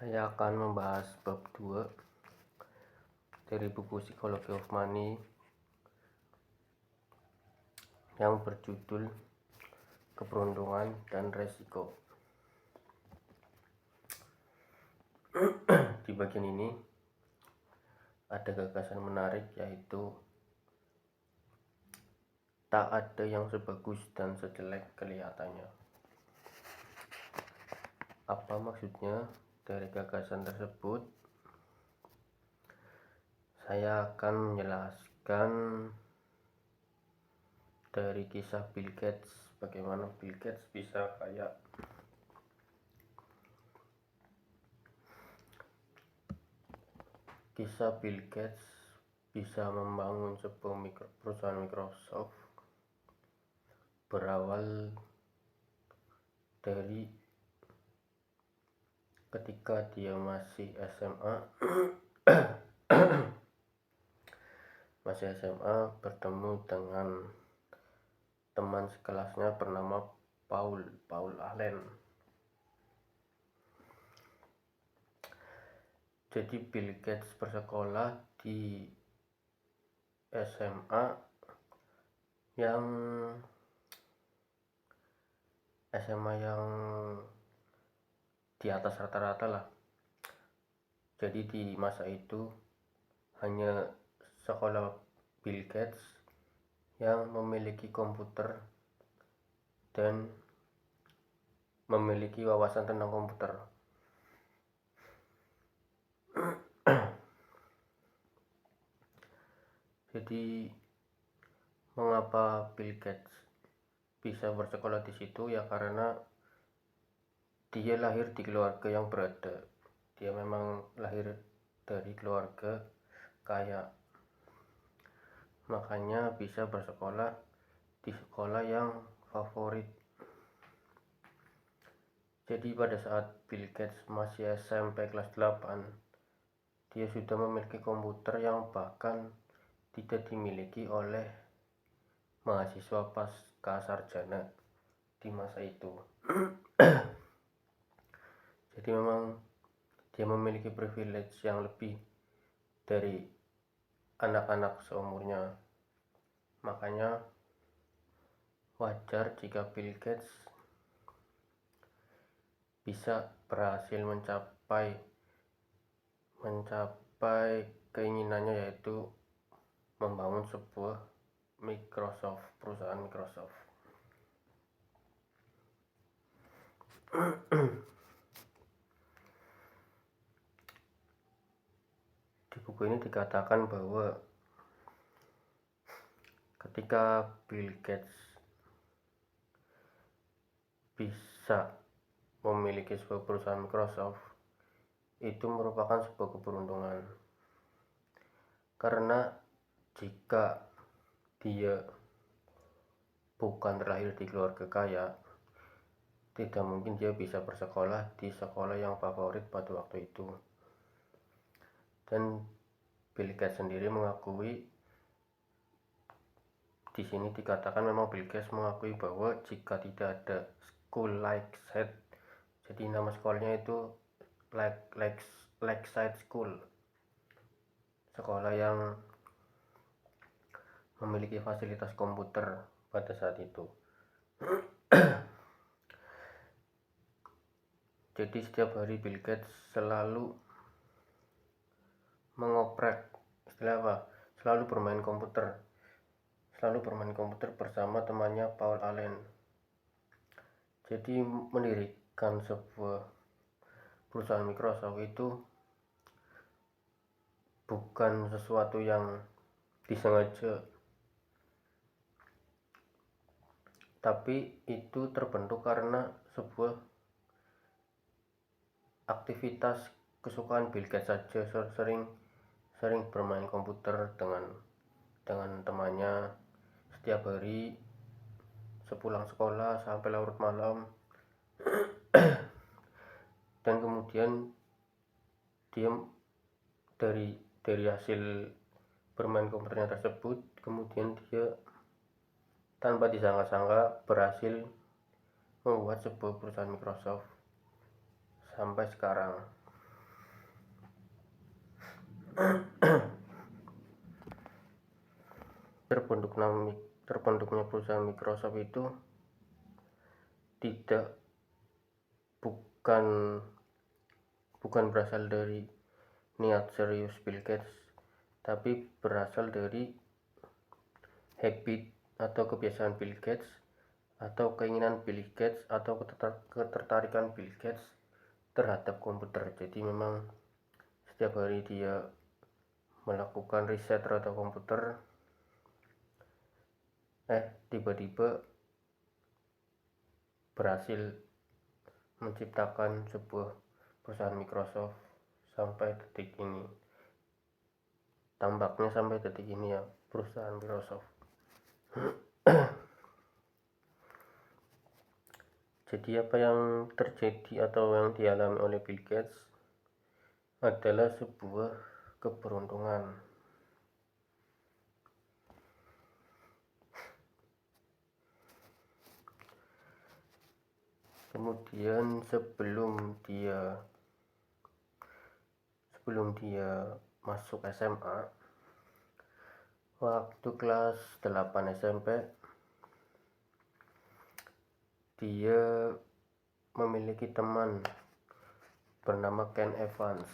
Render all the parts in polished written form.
Saya akan membahas bab 2 dari buku Psychology of Money yang berjudul Keberuntungan dan Resiko. Di bagian ini ada gagasan menarik, yaitu tak ada yang sebagus dan sejelek kelihatannya. Apa maksudnya dari gagasan tersebut? Saya akan menjelaskan dari kisah Bill Gates, bagaimana Bill Gates bisa kaya. Kisah Bill Gates bisa membangun sebuah perusahaan Microsoft berawal dari ketika dia masih SMA. Bertemu dengan teman sekelasnya bernama Paul Allen. Jadi Bill Gates bersekolah di SMA yang di atas rata-rata lah. Jadi di masa itu hanya sekolah Bill Gates yang memiliki komputer dan memiliki wawasan tentang komputer. Jadi mengapa Bill Gates bisa bersekolah di situ? Ya karena dia lahir di keluarga yang berada. Dia memang lahir dari keluarga kaya, makanya bisa bersekolah di sekolah yang favorit. Jadi pada saat Bill Gates masih SMP kelas 8, dia sudah memiliki komputer yang bahkan tidak dimiliki oleh mahasiswa pasca sarjana di masa itu. Jadi memang dia memiliki privilege yang lebih dari anak-anak seumurnya. Makanya wajar jika Bill Gates bisa berhasil mencapai keinginannya, yaitu membangun sebuah perusahaan Microsoft. Di buku ini dikatakan bahwa ketika Bill Gates bisa memiliki sebuah perusahaan Microsoft, itu merupakan sebuah keberuntungan. Karena jika dia bukan terlahir di keluarga kaya, tidak mungkin dia bisa bersekolah di sekolah yang favorit pada waktu itu. Dan Bill Gates sendiri mengakui, di sini dikatakan memang Bill Gates mengakui bahwa jika tidak ada school Lakeside, jadi nama sekolahnya itu Lakeside School, sekolah yang memiliki fasilitas komputer pada saat itu. Jadi setiap hari Bill Gates selalu mengoprek, selalu bermain komputer bersama temannya Paul Allen. Jadi mendirikan sebuah perusahaan Microsoft itu bukan sesuatu yang disengaja, tapi itu terbentuk karena sebuah aktivitas kesukaan Bill Gates saja. Sering bermain komputer dengan temannya setiap hari sepulang sekolah sampai larut malam. Dan kemudian dia dari hasil bermain komputernya tersebut, kemudian dia tanpa disangka-sangka berhasil membuat sebuah perusahaan Microsoft sampai sekarang. terbentuknya perusahaan Microsoft itu bukan berasal dari niat serius Bill Gates, tapi berasal dari habit atau kebiasaan Bill Gates, atau keinginan Bill Gates, atau ketertarikan Bill Gates terhadap komputer. Jadi memang setiap hari dia melakukan riset terhadap komputer, tiba-tiba berhasil menciptakan sebuah perusahaan Microsoft sampai detik ini. Tampaknya sampai detik ini ya, perusahaan Microsoft. Jadi apa yang terjadi atau yang dialami oleh Bill Gates adalah sebuah keberuntungan. Kemudian sebelum dia masuk SMA, waktu kelas 8 SMP, dia memiliki teman bernama Ken Evans.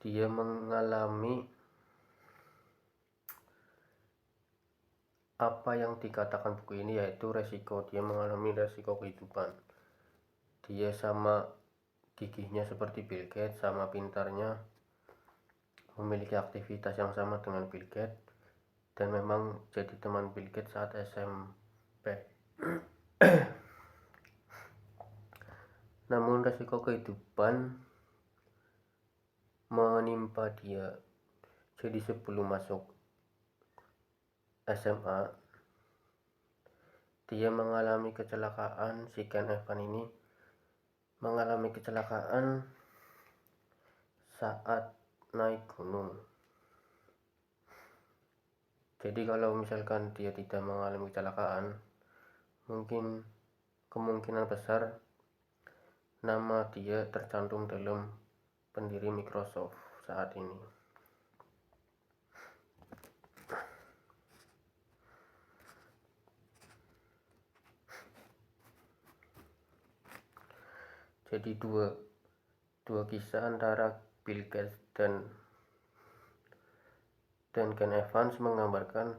Dia mengalami apa yang dikatakan buku ini, yaitu resiko. Dia mengalami resiko kehidupan. Dia sama gigihnya seperti Bill Gates, sama pintarnya, memiliki aktivitas yang sama dengan Bill Gates, dan memang jadi teman Bill Gates saat SMP. Namun resiko kehidupan menimpa dia. Jadi sebelum masuk SMA, dia mengalami kecelakaan. Si Ken Evans ini mengalami kecelakaan saat naik gunung. Jadi kalau misalkan dia tidak mengalami kecelakaan, mungkin kemungkinan besar nama dia tercantum dalam pendiri Microsoft saat ini. Jadi dua kisah antara Bill Gates dan Ken Evans menggambarkan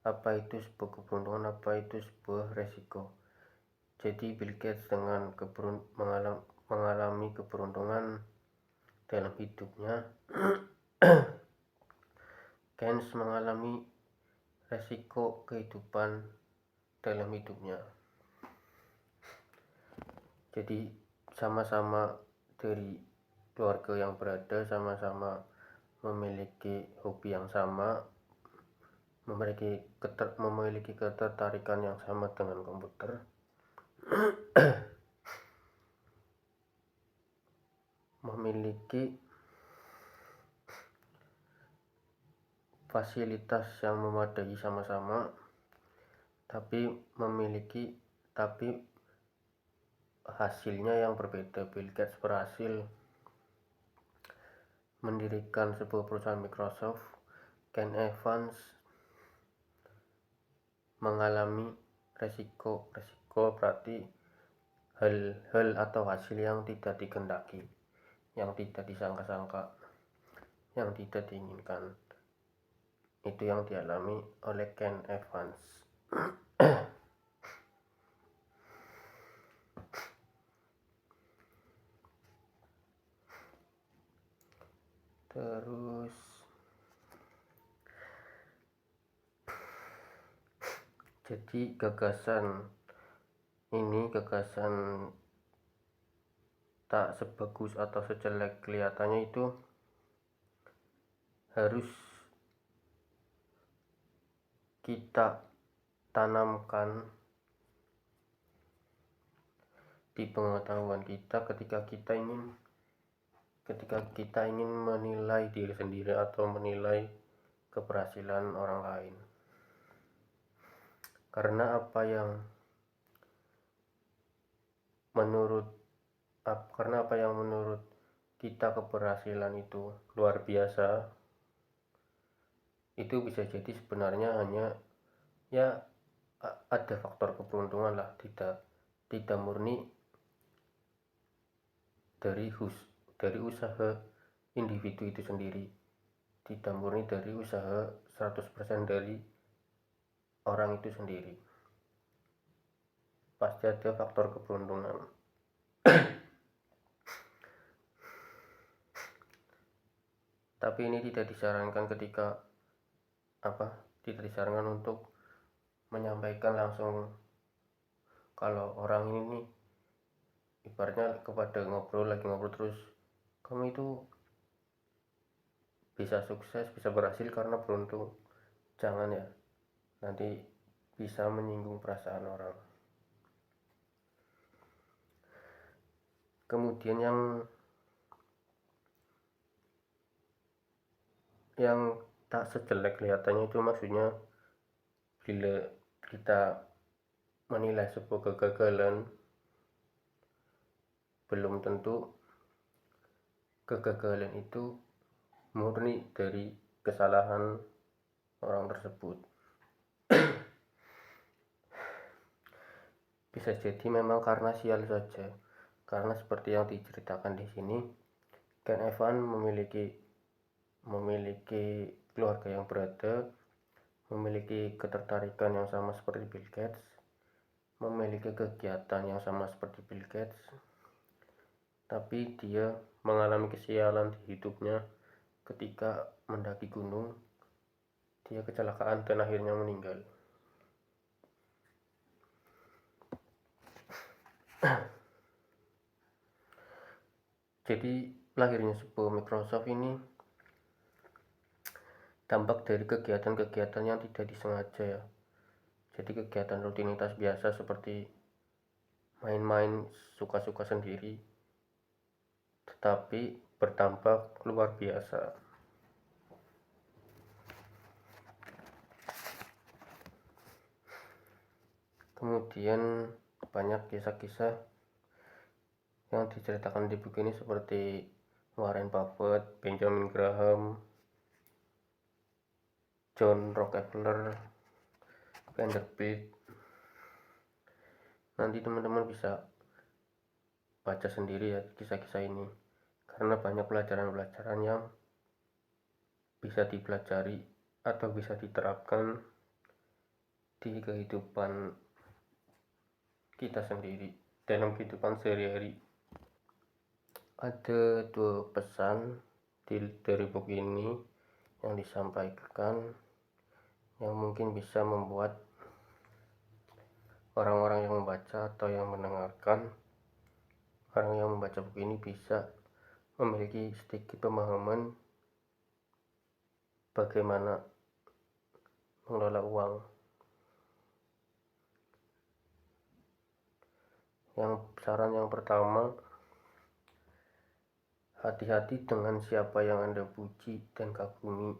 apa itu sebuah keberuntungan, apa itu sebuah resiko. Jadi Bill Gates dengan mengalami keberuntungan dalam hidupnya, Ken mengalami resiko kehidupan dalam hidupnya. Jadi sama-sama dari keluarga yang berada, sama-sama memiliki hobi yang sama, memiliki ketertarikan yang sama dengan komputer, memiliki fasilitas yang memadai sama-sama, tapi hasilnya yang berbeda. Bill Gates berhasil mendirikan sebuah perusahaan Microsoft. Ken Evans mengalami resiko berarti hal atau hasil yang tidak dikehendaki, yang tidak disangka-sangka, yang tidak diinginkan. Itu yang dialami oleh Ken Evans. Terus jadi gagasan tak sebagus atau sejelek kelihatannya itu harus kita tanamkan di pengetahuan kita ketika kita ingin menilai diri sendiri atau menilai keberhasilan orang lain. Karena apa yang menurut karena apa yang menurut kita keberhasilan itu luar biasa, itu bisa jadi sebenarnya hanya ya ada faktor keberuntungan lah, tidak murni dari usaha individu itu sendiri, tidak murni dari usaha 100% dari orang itu sendiri, pasti ada faktor keberuntungan. Tapi ini tidak disarankan tidak disarankan untuk menyampaikan langsung kalau orang ini nih, ibaratnya kepada lagi ngobrol terus, kamu itu bisa sukses, bisa berhasil karena beruntung. Jangan ya, nanti bisa menyinggung perasaan orang. Kemudian yang tak sejelek kelihatannya itu maksudnya bila kita menilai sebuah kegagalan, belum tentu kegagalan itu murni dari kesalahan orang tersebut. Bisa jadi memang karena sial saja, karena seperti yang diceritakan di sini, Ken Evan memiliki keluarga yang berada, memiliki ketertarikan yang sama seperti Bill Gates, memiliki kegiatan yang sama seperti Bill Gates, tapi dia mengalami kesialan di hidupnya ketika mendaki gunung. Dia kecelakaan dan akhirnya meninggal. Jadi lahirnya sebuah Microsoft ini dampak dari kegiatan-kegiatan yang tidak disengaja ya. Jadi kegiatan rutinitas biasa seperti main-main suka-suka sendiri, tetapi berdampak luar biasa. Kemudian banyak kisah-kisah yang diceritakan di buku ini seperti Warren Buffett, Benjamin Graham, John Rockefeller, Vanderbilt. Nanti teman-teman bisa baca sendiri ya kisah-kisah ini, karena banyak pelajaran-pelajaran yang bisa dipelajari atau bisa diterapkan di kehidupan kita sendiri, dalam kehidupan sehari-hari. Ada 2 pesan dari buku ini yang disampaikan yang mungkin bisa membuat orang-orang yang membaca atau yang mendengarkan, orang yang membaca buku ini bisa memiliki sedikit pemahaman bagaimana mengelola uang. Saran yang pertama, hati-hati dengan siapa yang Anda puji dan kagumi.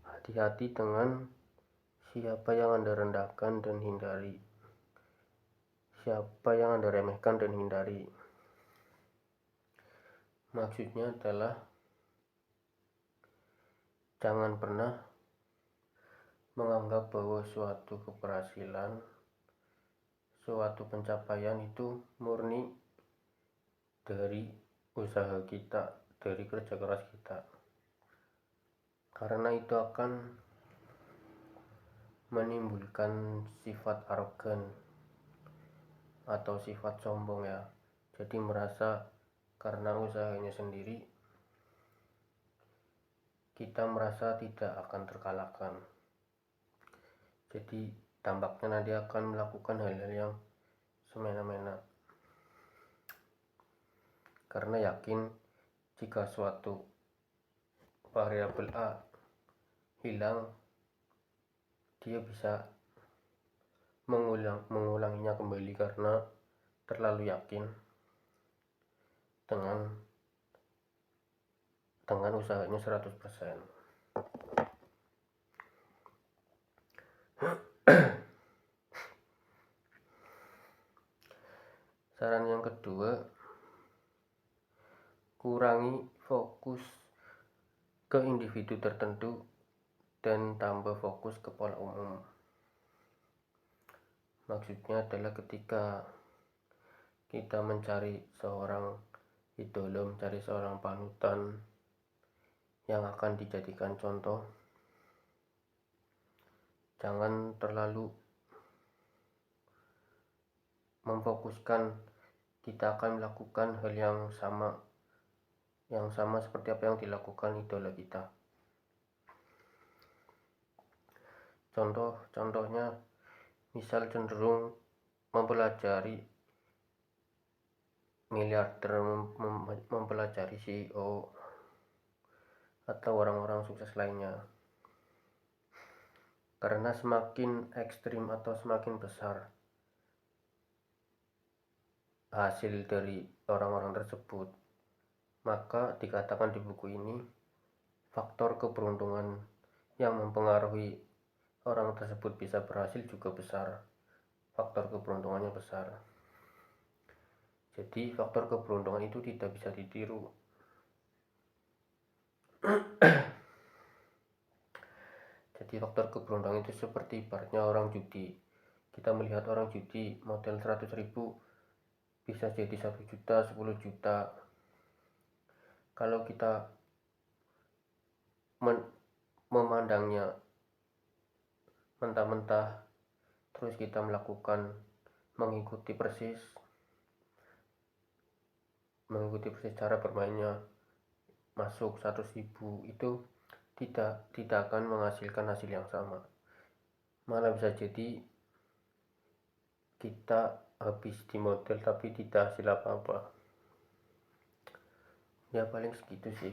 Hati-hati dengan siapa yang Anda rendahkan dan hindari. Siapa yang Anda remehkan dan hindari. Maksudnya adalah jangan pernah menganggap bahwa suatu keberhasilan, suatu pencapaian itu murni dari usaha kita, dari kerja keras kita, karena itu akan menimbulkan sifat arogan atau sifat sombong ya. Jadi merasa karena usahanya sendiri kita merasa tidak akan terkalahkan. Jadi dampaknya nanti akan melakukan hal-hal yang semena-mena, karena yakin jika suatu variabel A hilang, dia bisa mengulanginya kembali karena terlalu yakin dengan usahanya 100%. Saran yang kedua, kurangi fokus ke individu tertentu dan tambah fokus ke pola umum. Maksudnya adalah ketika kita mencari seorang idola, mencari seorang panutan yang akan dijadikan contoh, jangan terlalu memfokuskan kita akan melakukan hal yang sama seperti apa yang dilakukan idola kita. Contohnya misal cenderung mempelajari miliarder, mempelajari CEO atau orang-orang sukses lainnya, karena semakin ekstrim atau semakin besar hasil dari orang-orang tersebut, maka dikatakan di buku ini faktor keberuntungan yang mempengaruhi orang tersebut bisa berhasil juga besar. Faktor keberuntungannya besar. Jadi faktor keberuntungan itu tidak bisa ditiru. Jadi faktor keberuntungan itu seperti ibaratnya orang judi. Kita melihat orang judi modal 100.000 bisa jadi 1 juta, 10 juta. Kalau kita memandangnya mentah-mentah, terus kita mengikuti persis cara bermainnya, masuk 100.000, itu tidak akan menghasilkan hasil yang sama. Malah bisa jadi kita habis di modal tapi tidak hasil apa-apa. Ya paling segitu sih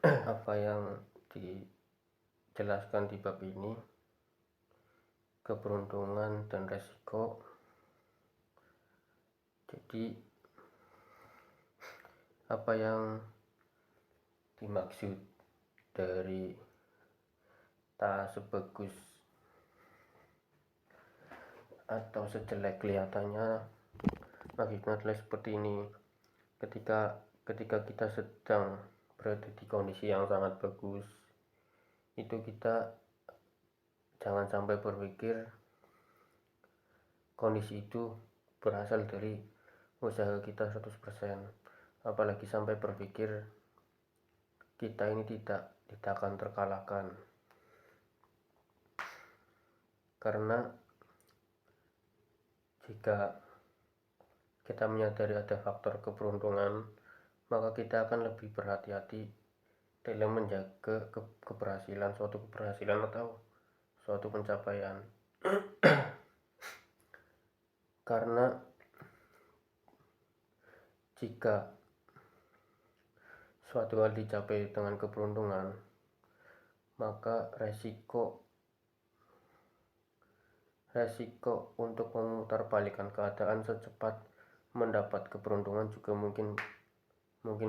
apa yang dijelaskan di bab ini, keberuntungan dan resiko. Jadi apa yang dimaksud dari tak sebagus atau sejelek kelihatannya, maksudnya adalah seperti ini. Ketika kita sedang berada di kondisi yang sangat bagus, itu kita jangan sampai berpikir kondisi itu berasal dari usaha kita 100%, apalagi sampai berpikir kita ini tidak akan terkalahkan. Karena jika kita menyadari ada faktor keberuntungan, maka kita akan lebih berhati-hati dalam menjaga suatu keberhasilan atau suatu pencapaian. Karena jika suatu hal dicapai dengan keberuntungan, maka resiko untuk memutarbalikkan keadaan secepat mendapat keberuntungan juga mungkin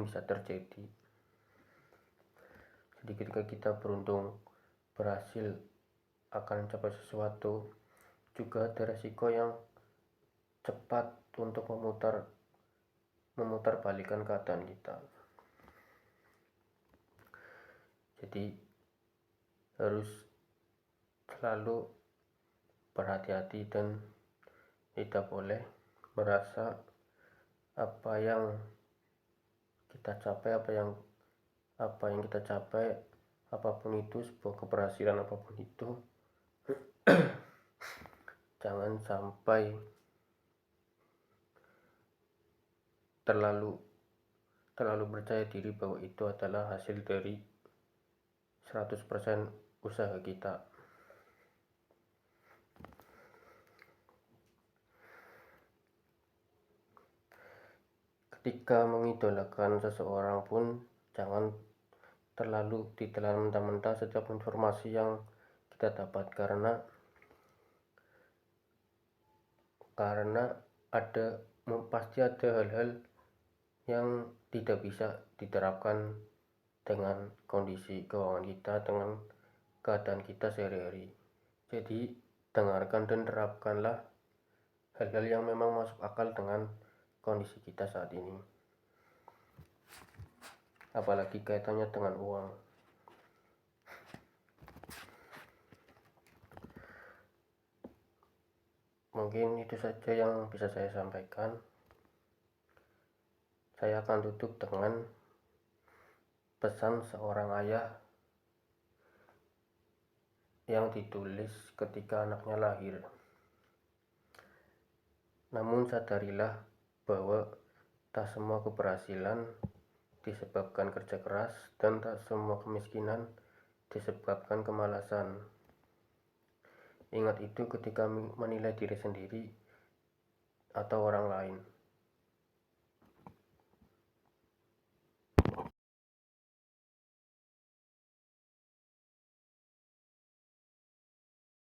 bisa terjadi. Jadi ketika kita beruntung berhasil akan mencapai sesuatu, juga ada resiko yang cepat untuk memutarbalikkan keadaan kita. Jadi harus selalu berhati-hati dan tidak boleh merasa apa yang kita capai, apapun itu, sebuah keberhasilan apapun itu, jangan sampai terlalu percaya diri bahwa itu adalah hasil dari 100% usaha kita. Ketika mengidolakan seseorang pun jangan terlalu ditelan mentah-mentah setiap informasi yang kita dapat, karena pasti ada hal-hal yang tidak bisa diterapkan dengan kondisi keuangan kita, dengan keadaan kita sehari-hari. Jadi dengarkan dan terapkanlah hal-hal yang memang masuk akal dengan kondisi kita saat ini. apalagi kaitannya dengan uang. Mungkin itu saja yang bisa saya sampaikan. Saya akan tutup dengan pesan seorang ayah yang ditulis ketika anaknya lahir. Namun sadarilah bahwa tak semua keberhasilan disebabkan kerja keras dan tak semua kemiskinan disebabkan kemalasan. Ingat itu ketika menilai diri sendiri atau orang lain.